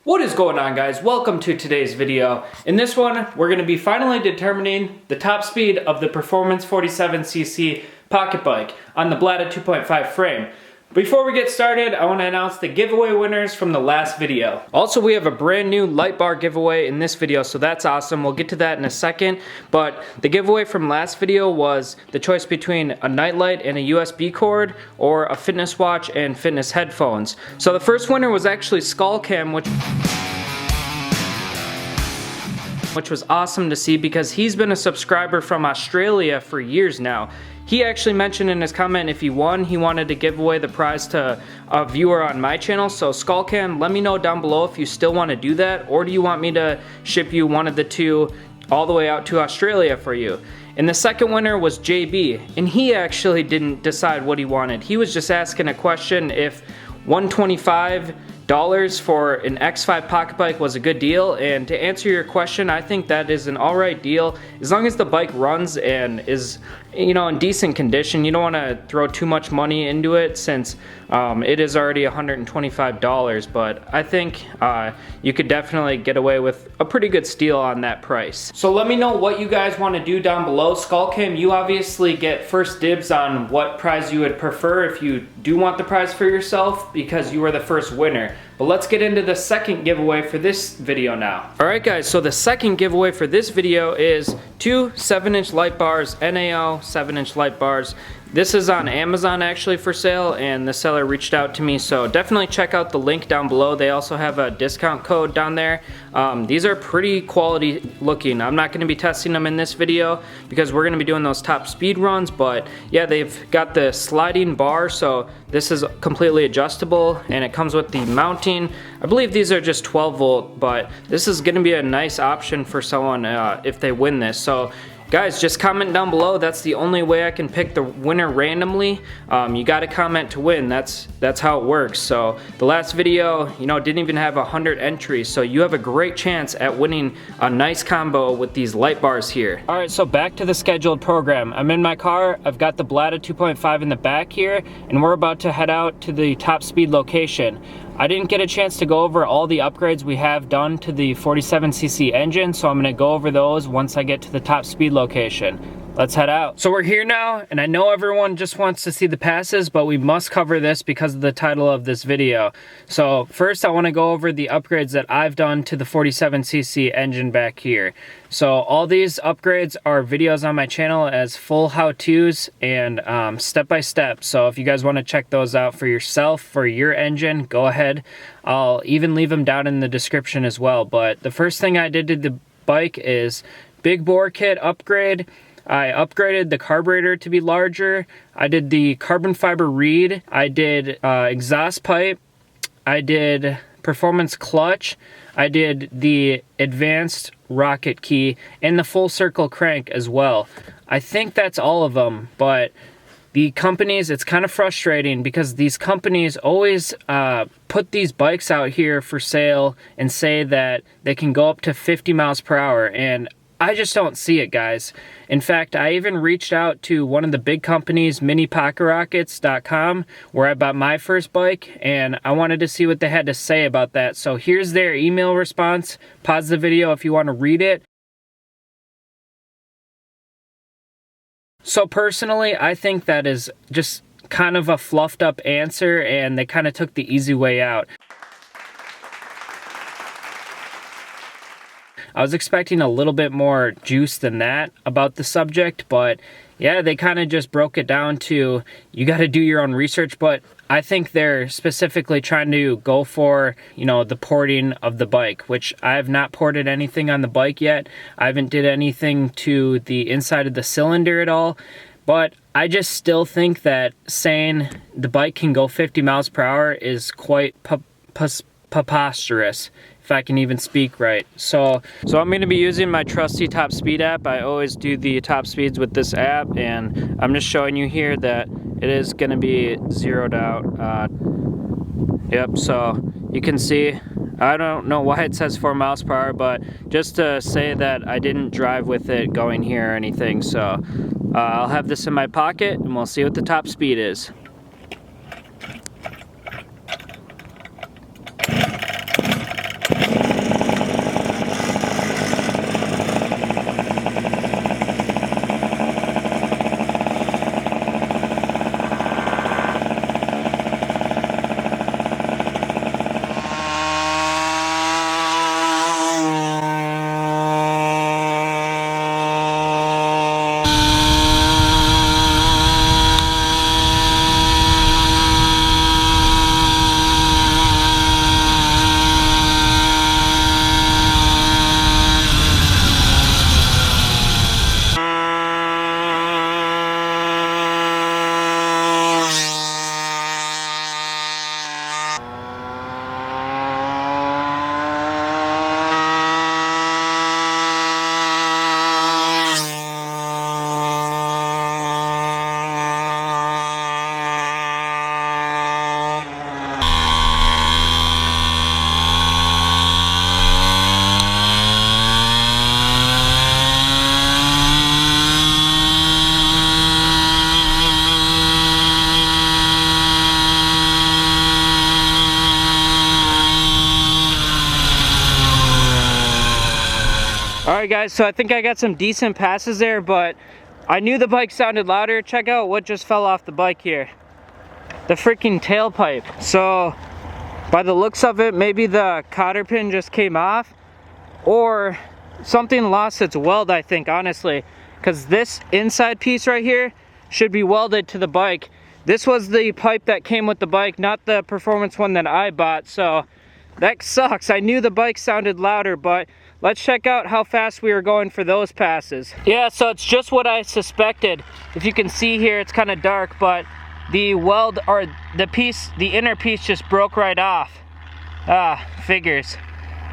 What is going on, guys? Welcome to today's video. In this one, we're going to be finally determining the top speed of the Performance 47cc pocket bike on the Blada 2.5 frame. Before we get started, I want to announce the giveaway winners from the last video. Also, we have a brand new light bar giveaway in this video, so that's awesome. We'll get to that in a second, but the giveaway from last video was the choice between a nightlight and a USB cord, or a fitness watch and fitness headphones. So the first winner was actually Skullcam, which was awesome to see because he's been a subscriber from Australia for years now. He actually mentioned in his comment if he won, he wanted to give away the prize to a viewer on my channel. So Skullcam, let me know down below if you still want to do that, or do you want me to ship you one of the two all the way out to Australia for you. And the second winner was JB, and he actually didn't decide what he wanted. He was just asking a question if $125 for an X5 pocket bike was a good deal, and to answer your question, I think that is an alright deal as long as the bike runs and is, you know, in decent condition. You don't want to throw too much money into it since it is already $125, but I think you could definitely get away with a pretty good steal on that price. So let me know what you guys want to do down below. Skullcam, you obviously get first dibs on what prize you would prefer if you do want the prize for yourself, because you were the first winner. But let's get into the second giveaway for this video now. Alright guys, so the second giveaway for this video is two 7-inch light bars, NAO 7-inch light bars. This is on Amazon actually for sale, and the seller reached out to me, so definitely check out the link down below. They also have a discount code down there. These are pretty quality looking. I'm not going to be testing them in this video because we're going to be doing those top speed runs, but yeah, they've got the sliding bar, so this is completely adjustable, and it comes with the mounting. I believe these are just 12 volt, but this is going to be a nice option for someone if they win this. So guys, just comment down below. That's the only way I can pick the winner randomly. You got to comment to win. That's how it works. So the last video, you know, didn't even have 100 entries, so you have a great chance at winning a nice combo with these light bars here. All right, so back to the scheduled program. I'm in my car. I've got the Blada 2.5 in the back here, and we're about to head out to the top speed location. I didn't get a chance to go over all the upgrades we have done to the 47cc engine, so I'm going to go over those once I get to the top speed location. Let's head out. So we're here now, and I know everyone just wants to see the passes, but we must cover this because of the title of this video. So first I want to go over the upgrades that I've done to the 47cc engine back here. So all these upgrades are videos on my channel as full how-tos and step-by-step. So if you guys want to check those out for yourself, for your engine, go ahead. I'll even leave them down in the description as well. But the first thing I did to the bike is big bore kit upgrade. I upgraded the carburetor to be larger. I did the carbon fiber reed. I did exhaust pipe. I did performance clutch. I did the advanced rocket key and the full circle crank as well. I think that's all of them, but the companies, it's kind of frustrating because these companies always put these bikes out here for sale and say that they can go up to 50 miles per hour, and I just don't see it, guys. In fact, I even reached out to one of the big companies, minipocketrockets.com, where I bought my first bike, and I wanted to see what they had to say about that. So here's their email response. Pause the video if you want to read it. So personally, I think that is just kind of a fluffed up answer, and they kind of took the easy way out. I was expecting a little bit more juice than that about the subject, but yeah, they kind of just broke it down to you got to do your own research. But I think they're specifically trying to go for, you know, the porting of the bike, which I have not ported anything on the bike yet. I haven't did anything to the inside of the cylinder at all. But I just still think that saying the bike can go 50 miles per hour is quite preposterous, if I can even speak right. So I'm going to be using my trusty top speed app. I always do the top speeds with this app, and I'm just showing you here that it is going to be zeroed out. Yep, so you can see, I don't know why it says 4 miles per hour, but just to say that I didn't drive with it going here or anything. So I'll have this in my pocket, and we'll see what the top speed is. Alright guys, so I think I got some decent passes there, but I knew the bike sounded louder. Check out what just fell off the bike here. The freaking tailpipe. So by the looks of it, maybe the cotter pin just came off, or something lost its weld, I think, honestly, because this inside piece right here should be welded to the bike. This was the pipe that came with the bike, not the performance one that I bought, so that sucks. I knew the bike sounded louder, but let's check out how fast we were going for those passes. Yeah, so it's just what I suspected. If you can see here, it's kind of dark, but the weld, or the inner piece just broke right off. Figures.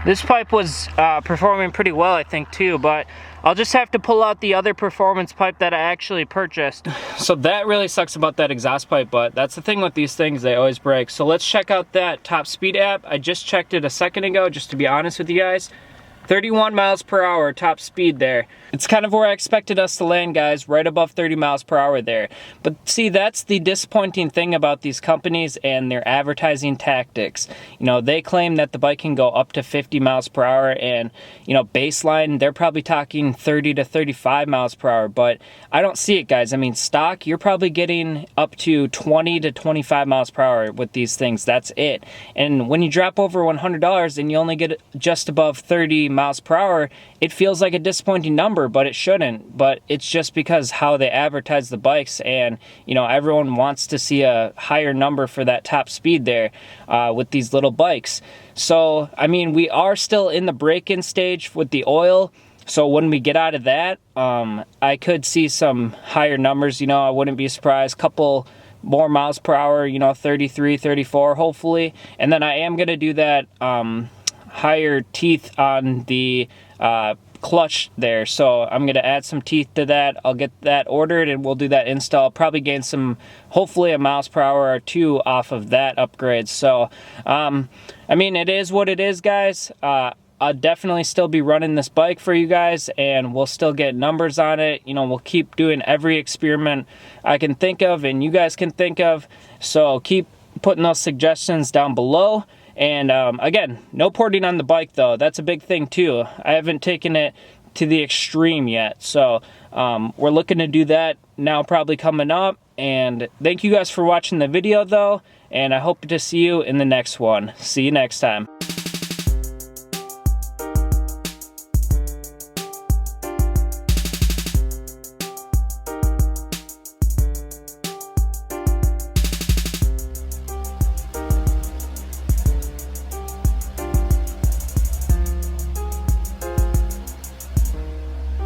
This pipe was performing pretty well, I think, too, but I'll just have to pull out the other performance pipe that I actually purchased. So that really sucks about that exhaust pipe, but that's the thing with these things, they always break. So let's check out that top speed app. I just checked it a second ago, just to be honest with you guys. 31 miles per hour top speed there. It's kind of where I expected us to land, guys, right above 30 miles per hour there. But see, that's the disappointing thing about these companies and their advertising tactics. You know, they claim that the bike can go up to 50 miles per hour, and, you know, baseline, they're probably talking 30 to 35 miles per hour, but I don't see it, guys. I mean, stock, you're probably getting up to 20 to 25 miles per hour with these things. That's it. And when you drop over $100 and you only get just above 30 miles per hour, it feels like a disappointing number, but it shouldn't. But it's just because how they advertise the bikes, and, you know, everyone wants to see a higher number for that top speed there with these little bikes. So, I mean, we are still in the break-in stage with the oil. So when we get out of that, I could see some higher numbers. You know, I wouldn't be surprised. Couple more miles per hour, you know, 33, 34, hopefully. And then I am going to do that higher teeth on the clutch there, so I'm going to add some teeth to that. I'll get that ordered and we'll do that install. Probably gain some, hopefully, a miles per hour or two off of that upgrade. So I mean, it is what it is, guys. I'll definitely still be running this bike for you guys, and we'll still get numbers on it. You know, we'll keep doing every experiment I can think of and you guys can think of, so keep putting those suggestions down below. And again, no porting on the bike, though. That's a big thing too. I haven't taken it to the extreme yet, so we're looking to do that now, probably coming up. And thank you guys for watching the video, though, and I hope to see you in the next one. See you next time.